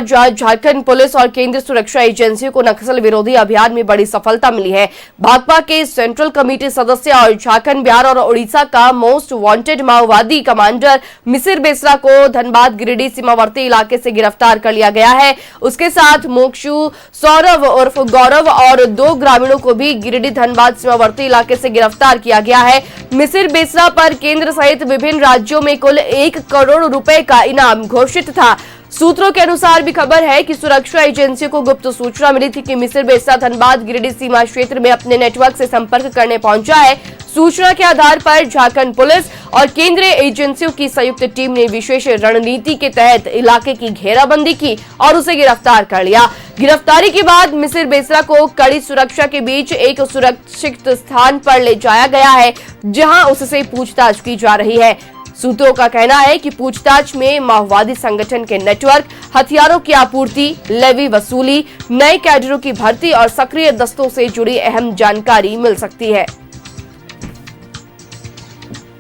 Jharkhand police और केंद्रीय सुरक्षा एजेंसियों को नक्सल विरोधी अभियान में बड़ी सफलता मिली है। भाकपा के सेंट्रल कमेटी सदस्य और झारखंड, बिहार और उड़ीसा का मोस्ट वांटेड माओवादी कमांडर मिसिर बेसरा को धनबाद गिरिडीह सीमावर्ती इलाके से गिरफ्तार कर लिया गया है। उसके साथ मोक्षु सौरभ उर्फ गौरव और 2 ग्रामीणों को भी गिरिडीह धनबाद सीमावर्ती इलाके से गिरफ्तार किया गया है। मिसिर बेसरा पर केंद्र सहित विभिन्न राज्यों में कुल 1 करोड़ रुपए का इनाम घोषित था। सूत्रों के अनुसार भी खबर है कि सुरक्षा एजेंसियों को गुप्त सूचना मिली थी कि मिसिर बेसरा धनबाद गिरिडीह सीमा क्षेत्र में अपने नेटवर्क से संपर्क करने पहुंचा है। सूचना के आधार पर झारखंड पुलिस और केंद्रीय एजेंसियों की संयुक्त टीम ने विशेष रणनीति के तहत इलाके की घेराबंदी की और उसे गिरफ्तार कर लिया। गिरफ्तारी के बाद मिसिर बेसरा को कड़ी सुरक्षा के बीच एक सुरक्षित स्थान पर ले जाया गया है, जहां उससे पूछताछ की जा रही है। सूत्रों का कहना है कि पूछताछ में माओवादी संगठन के नेटवर्क, हथियारों की आपूर्ति, लेवी वसूली, नए कैडरों की भर्ती और सक्रिय दस्तों से जुड़ी अहम जानकारी मिल सकती है।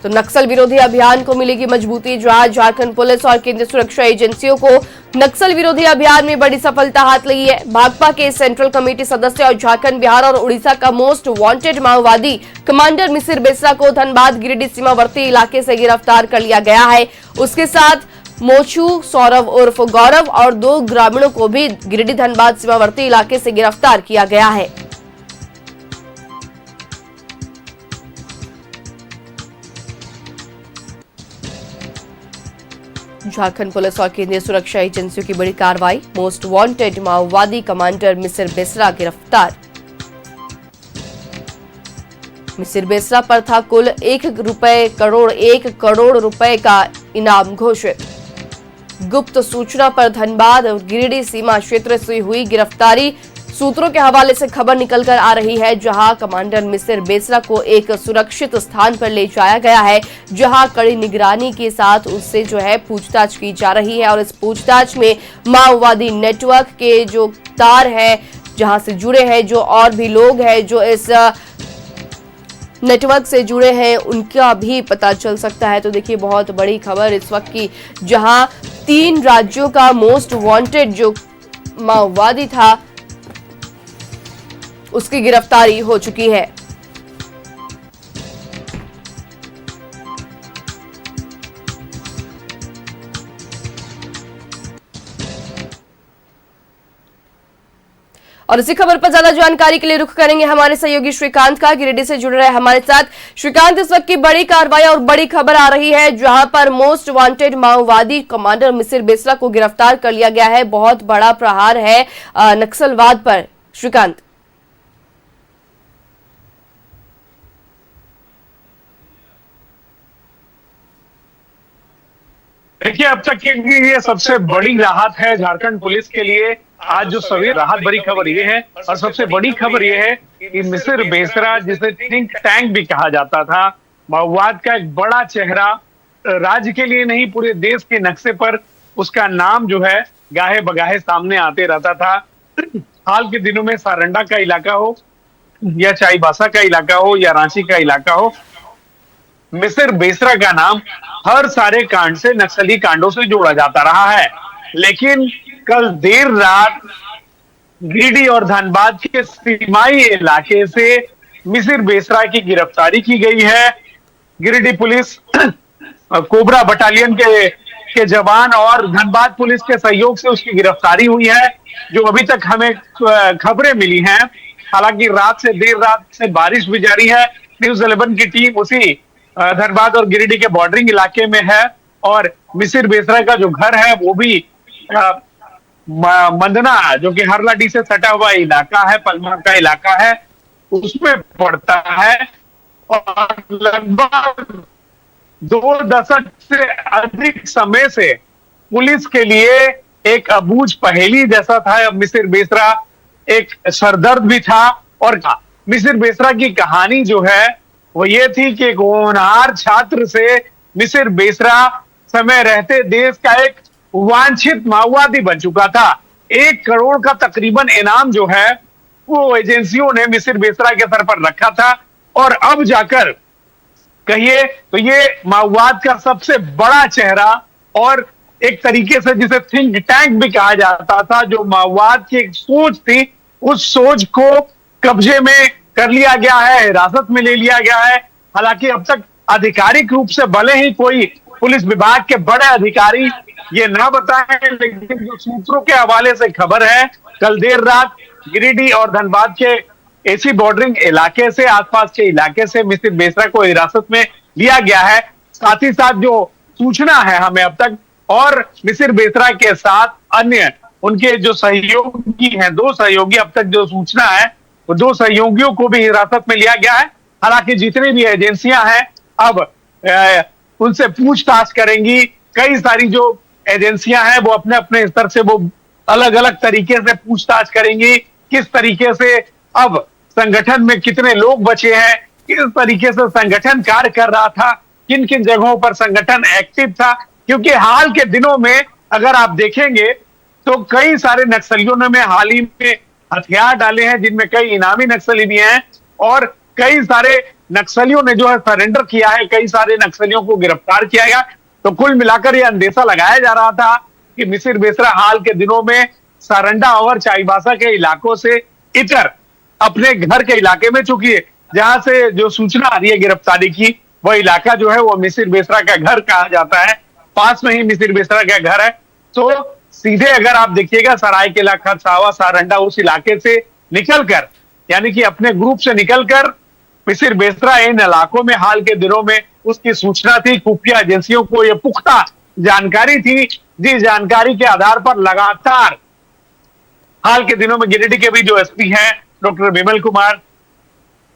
तो नक्सल विरोधी अभियान को मिलेगी मजबूती। जहां झारखंड पुलिस और केंद्रीय सुरक्षा एजेंसियों को नक्सल विरोधी अभियान में बड़ी सफलता हाथ लगी है। भाकपा के सेंट्रल कमेटी सदस्य और झारखंड, बिहार और उड़ीसा का मोस्ट वांटेड माओवादी कमांडर मिसिर बेसरा को धनबाद गिरिडीह सीमावर्ती इलाके से गिरफ्तार कर लिया गया है। उसके साथ मोक्षु सौरभ उर्फ गौरव और 2 ग्रामीणों को भी गिरिडीह धनबाद सीमावर्ती इलाके से गिरफ्तार किया गया है। झारखंड पुलिस और केंद्रीय सुरक्षा एजेंसियों की बड़ी कार्रवाई, मोस्ट वांटेड माओवादी कमांडर मिसिर बेसरा गिरफ्तार। मिसिर बेसरा पर था कुल 1 करोड़ रुपए का इनाम घोषित। गुप्त सूचना पर धनबाद और गिरिडीह सीमा क्षेत्र से हुई गिरफ्तारी। सूत्रों के हवाले से खबर निकलकर आ रही है, जहां कमांडर मिसिर बेसरा को एक सुरक्षित स्थान पर ले जाया गया है, जहां कड़ी निगरानी के साथ उससे पूछताछ की जा रही है। और इस पूछताछ में माओवादी नेटवर्क के जो तार है, जहां से जुड़े हैं, जो और भी लोग हैं जो इस नेटवर्क से जुड़े हैं, उनका भी पता चल सकता है। तो देखिए, बहुत बड़ी खबर इस वक्त की, जहां 3 राज्यों का मोस्ट वांटेड जो माओवादी था, उसकी गिरफ्तारी हो चुकी है। और इसी खबर पर ज्यादा जानकारी के लिए रुख करेंगे हमारे सहयोगी श्रीकांत का। गिरिडीह से जुड़ रहे हैं हमारे साथ श्रीकांत। इस वक्त की बड़ी कार्रवाई और बड़ी खबर आ रही है, जहां पर मोस्ट वांटेड माओवादी कमांडर मिसिर बेसरा को गिरफ्तार कर लिया गया है। बहुत बड़ा प्रहार है नक्सलवाद पर। श्रीकांत, देखिए, अब तक की ये सबसे बड़ी राहत है झारखंड पुलिस के लिए। आज जो सवेरे राहत भरी खबर ये है, और सबसे बड़ी खबर ये है कि मिसिर बेसरा, जिसे थिंक टैंक भी कहा जाता था, माओवाद का एक बड़ा चेहरा, राज्य के लिए नहीं पूरे देश के नक्शे पर उसका नाम जो है गाहे बगाहे सामने आते रहता था। हाल के दिनों में सारंडा का इलाका हो या चाईबासा का इलाका हो या रांची का इलाका हो, मिसिर बेसरा का नाम हर सारे कांड से, नक्सली कांडों से जोड़ा जाता रहा है। लेकिन कल देर रात गिरिडीह और धनबाद के सीमाई इलाके से मिसिर बेसरा की गिरफ्तारी की गई है। गिरिडीह पुलिस कोबरा बटालियन के जवान और धनबाद पुलिस के सहयोग से उसकी गिरफ्तारी हुई है, जो अभी तक हमें खबरें मिली हैं। हालांकि देर रात से बारिश भी जारी है। न्यूज़ 11 की टीम उसी धनबाद और गिरिडीह के बॉर्डरिंग इलाके में है, और मिसिर बेसरा का जो घर है वो भी मंदना, जो कि हरलाडी से सटा हुआ इलाका है, पलमा का इलाका है, उसमें पड़ता है। और लगभग 2 दशक से अधिक समय से पुलिस के लिए एक अबूझ पहेली जैसा था। अब मिसिर बेसरा एक सरदर्द भी था। और मिसिर बेसरा की कहानी जो है वो ये थी कि एक होनहार छात्र से मिसिर बेसरा समय रहते देश का एक वांछित माओवादी बन चुका था। 1 करोड़ का तकरीबन इनाम जो है वो एजेंसियों ने मिसिर बेसरा के सर पर रखा था, और अब जाकर कहिए तो ये माओवाद का सबसे बड़ा चेहरा और एक तरीके से जिसे थिंक टैंक भी कहा जाता था, जो माओवाद की एक सोच थी, उस सोच को कब्जे में कर लिया गया है, हिरासत में ले लिया गया है। हालांकि अब तक आधिकारिक रूप से भले ही कोई पुलिस विभाग के बड़े अधिकारी ये ना बताएं, लेकिन जो सूत्रों के हवाले से खबर है, कल देर रात गिरिडीह और धनबाद के एसी बॉर्डरिंग इलाके से, आसपास के इलाके से मिसिर बेसरा को हिरासत में लिया गया है। साथ ही साथ जो सूचना है हमें अब तक, और मिसिर बेसरा के साथ अन्य उनके जो सहयोगी हैं, 2 सहयोगी, अब तक जो सूचना है वो 2 सहयोगियों को भी हिरासत में लिया गया है। हालांकि जितनी भी एजेंसियां हैं अब उनसे पूछताछ करेंगी। कई सारी जो एजेंसियां हैं वो अपने अपने स्तर से वो अलग अलग तरीके से पूछताछ करेंगी, किस तरीके से अब संगठन में कितने लोग बचे हैं, किस तरीके से संगठन कार्य कर रहा था, किन किन जगहों पर संगठन एक्टिव था। क्योंकि हाल के दिनों में अगर आप देखेंगे तो कई सारे नक्सलियों ने हाल ही में हथियार डाले हैं, जिनमें कई इनामी नक्सली भी हैं, और कई सारे नक्सलियों ने जो है सरेंडर किया है, कई सारे नक्सलियों को गिरफ्तार किया गया। तो कुल मिलाकर यह अंदेशा लगाया जा रहा था कि मिसिर बेसरा हाल के दिनों में सारंडा और चाईबासा के इलाकों से इतर अपने घर के इलाके में, चूंकि जहां से जो सूचना आ रही है गिरफ्तारी की, वह इलाका जो है वो मिसिर बेसरा का घर कहा जाता है, पास में ही मिसिर बेसरा का घर है। तो सीधे अगर आप देखिएगा सरायकेला खरसावा सारंडा उस इलाके से निकलकर, यानी कि अपने ग्रुप से निकलकर मिसिर बेसरा इन इलाकों में हाल के दिनों में उसकी सूचना थी, खुफिया एजेंसियों को यह पुख्ता जानकारी थी, जिस जानकारी के आधार पर लगातार हाल के दिनों में गिरिडीह के भी जो एसपी हैं डॉक्टर विमल कुमार,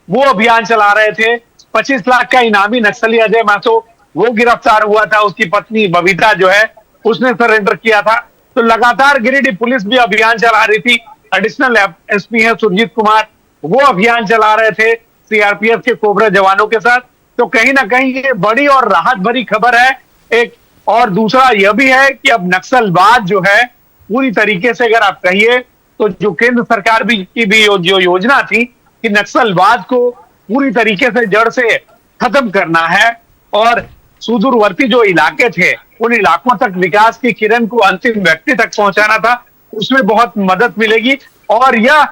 वो अभियान चला रहे थे। 25 लाख का इनामी नक्सली अजय महतो वो गिरफ्तार हुआ था, उसकी पत्नी बबीता जो है उसने सरेंडर किया था। तो लगातार गिरिडीह पुलिस भी अभियान चला रही थी। एडिशनल एसपी है सुरजीत कुमार, वो अभियान चला रहे थे सीआरपीएफ के कोबरा जवानों के साथ। तो कहीं ना कहीं ये बड़ी और राहत भरी खबर है एक। और दूसरा यह भी है कि अब नक्सलवाद जो है पूरी तरीके से, अगर आप कहिए तो जो केंद्र सरकार की भी जो योजना थी कि नक्सलवाद को पूरी तरीके से जड़ से खत्म करना है और सुदूरवर्ती जो इलाके थे उन इलाकों तक विकास की किरण को अंतिम व्यक्ति तक पहुंचाना था, उसमें बहुत मदद मिलेगी। और यह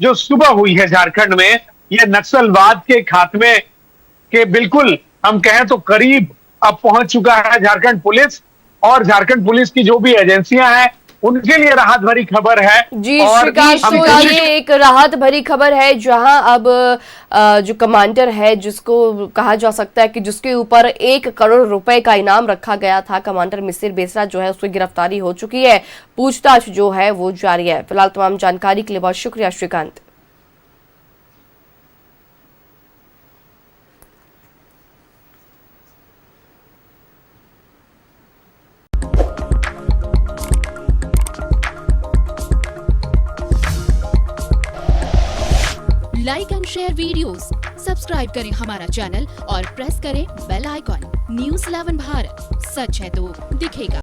जो सुबह हुई है झारखंड में, यह नक्सलवाद के खात्मे के बिल्कुल हम कहें तो करीब अब पहुंच चुका है झारखंड पुलिस। और झारखंड पुलिस की जो भी एजेंसियां हैं उनके लिए राहत भरी खबर है। जी और श्रीकांत, तो ये एक राहत भरी खबर है जहां अब जो कमांडर है, जिसको कहा जा सकता है कि जिसके ऊपर 1 करोड़ रुपए का इनाम रखा गया था, कमांडर मिसिर बेसरा जो है उसकी गिरफ्तारी हो चुकी है, पूछताछ जो है वो जारी है। फिलहाल तमाम जानकारी के लिए बहुत शुक्रिया Shrikant. Like and share videos, subscribe करें हमारा चैनल और प्रेस करें बेल आइकॉन। न्यूज़ 11 भारत, सच है तो दिखेगा।